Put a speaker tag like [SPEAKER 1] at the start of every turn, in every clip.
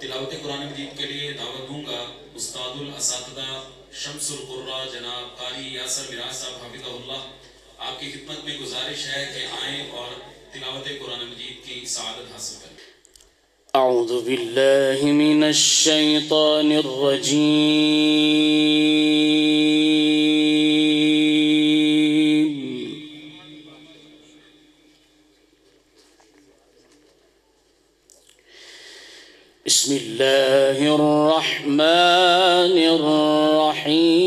[SPEAKER 1] तिलावत कुरान मजीद के लिए दावत दूंगा उस्तादुल असातिज़ा शम्सुल कुर्रा जनाब कारी यासर मिराज साहब हाफिज़हुल्लाह। आपकी खिदमत में गुजारिश है कि आएँ और तिलावत कुरान मजीद की सआदत हासिल करें।
[SPEAKER 2] अऊज़ु बिल्लाहि मिनश शैतानिर रजीम। बिस्मिल्लाहिर रहमानिर रहीम।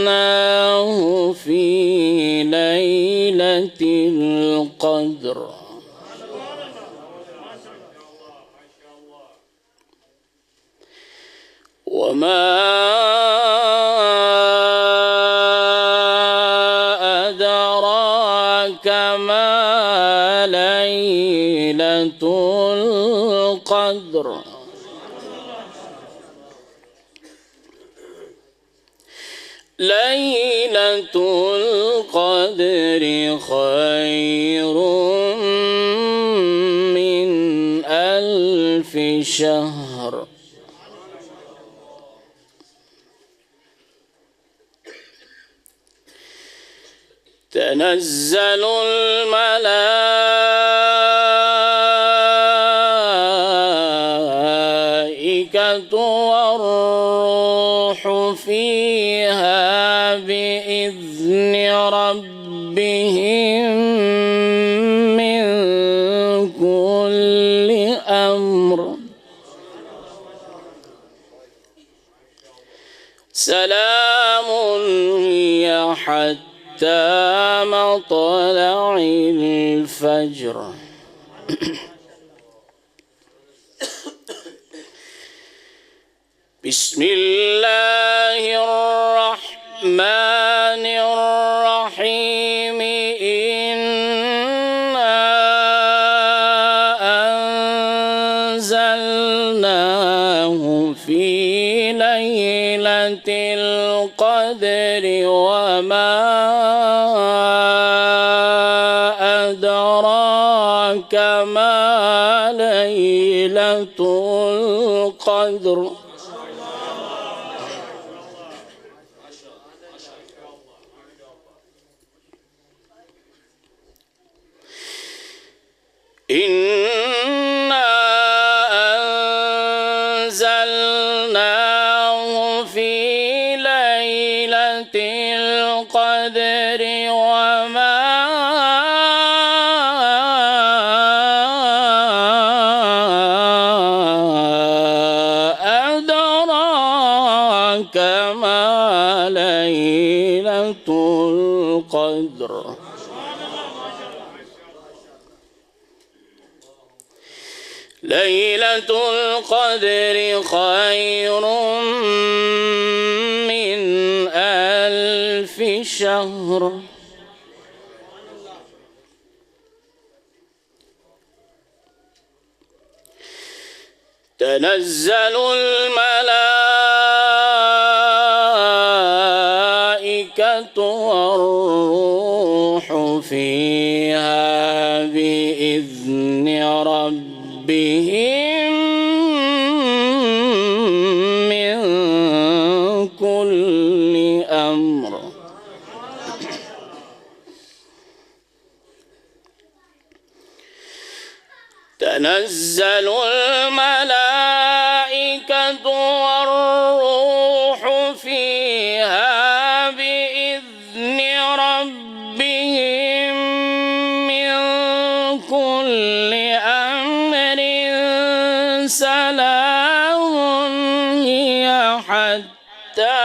[SPEAKER 2] أنزلناه في ليلة القدر وما أدراك ما ليلة القدر ليلة القدر خير من 1000 شهر تنزل الملائكة والروح فيها بإذن ربهم من كل أمر سلام هي حتى مطلع الفجر بسم الله الرحمن الرحيم إنا أنزلناه في ليلة القدر وما أدراك ما ليلة القدر إنا أنزلناه في ليلة القدر وما أدراك ما ليلة القدر ليلة القدر خير من 1000 شهر تنزل الملائكة والروح فيها بإذن ربهم من كل أمر تنزل الملائكة والروح فيها بإذن ربهم من كل أمر سلام هي حتى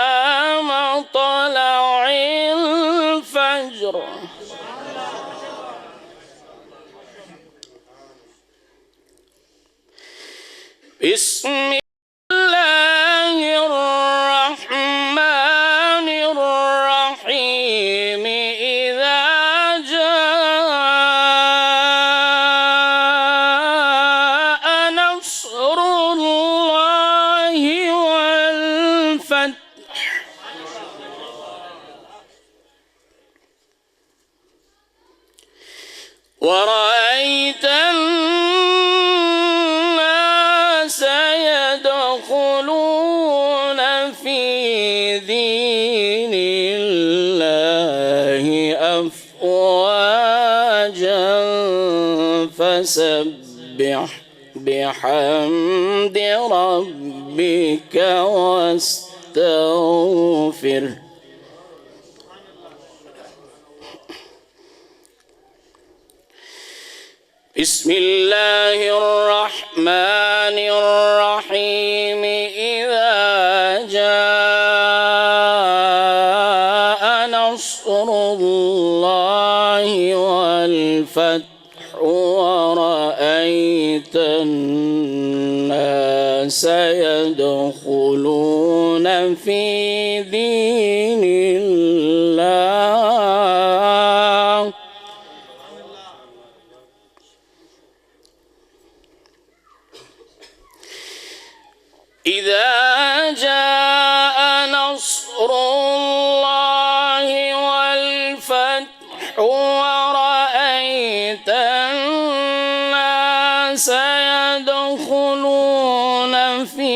[SPEAKER 2] مطلع الفجر بسم الله الرحمن الرحيم إذا جاء نصر الله والفتح ورأيت الناس يدخلون في دين الله أفواجا فسبح بحمد ربك واستغفره. بسم الله الرحمن الرحيم إذا جاء نصر الله والفتح ورأيت الناس يدخلون في دين الله إذا جاء نصر الله والفتح ورأيت الناس يدخلون في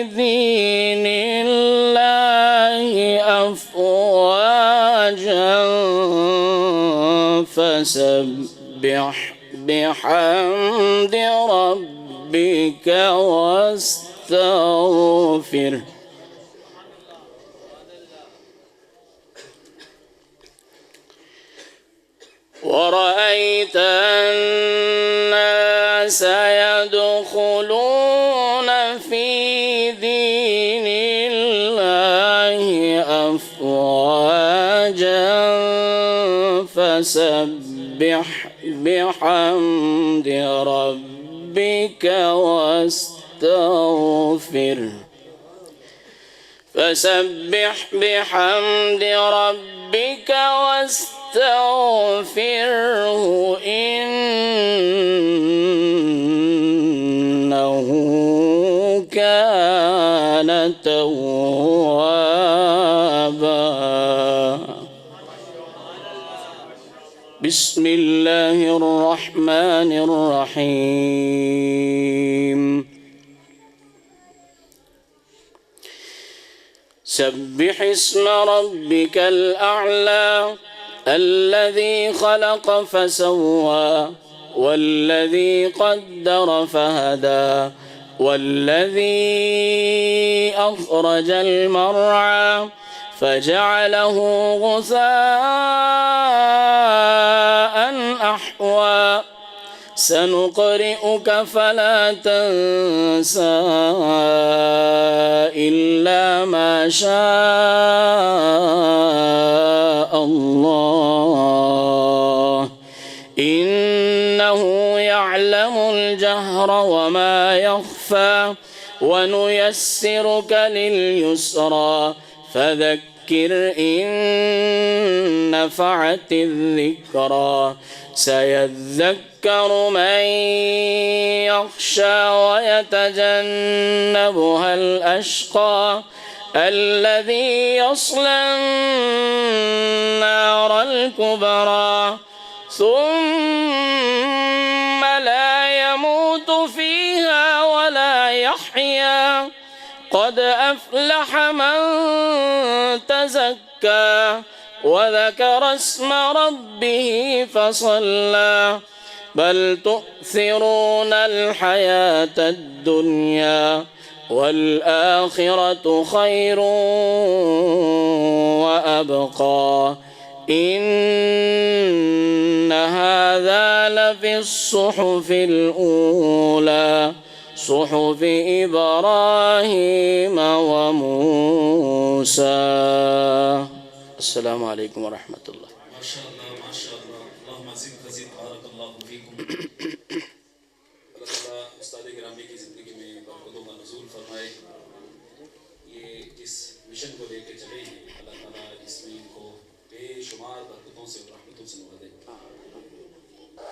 [SPEAKER 2] دين الله أفواجا فسبح بحمد ربك واستغفره. ورأيت الناس يدخلون في دين الله أفواجا فسبح بحمد ربك واستغفره. فسبح بحمد ربك واستغفره إنه كان توابا. بسم الله الرحمن الرحيم. سبح اسم ربك الأعلى الذي خلق فسوى والذي قدر فهدى والذي أخرج المرعى فجعله غثاء أحوى سنقرئك فلا تنسى إلا ما شاء الله إنه يعلم الجهر وما يخفى ونيسرك لليسرى فذكر إن نفعت الذكرى سيذكر من يخشى ويتجنبها الأشقى الذي يصلى النار الكبرى ثم لا يموت فيها ولا يحيا قد أفلح من تزكى وذكر اسم ربه فصلى بل تؤثرون الحياة الدنيا والآخرة خير وأبقى إن هذا لفي الصحف الأولى صحف إبراهيم وموسى. السلام عليكم ورحمة الله.
[SPEAKER 1] ما شاء الله ما شاء الله. اللهم زد فزد بارك الله فيكم. اللہ تعالیٰ استاد گرامی کی زندگی میں बरकतों से और रहमतों से नवाजें।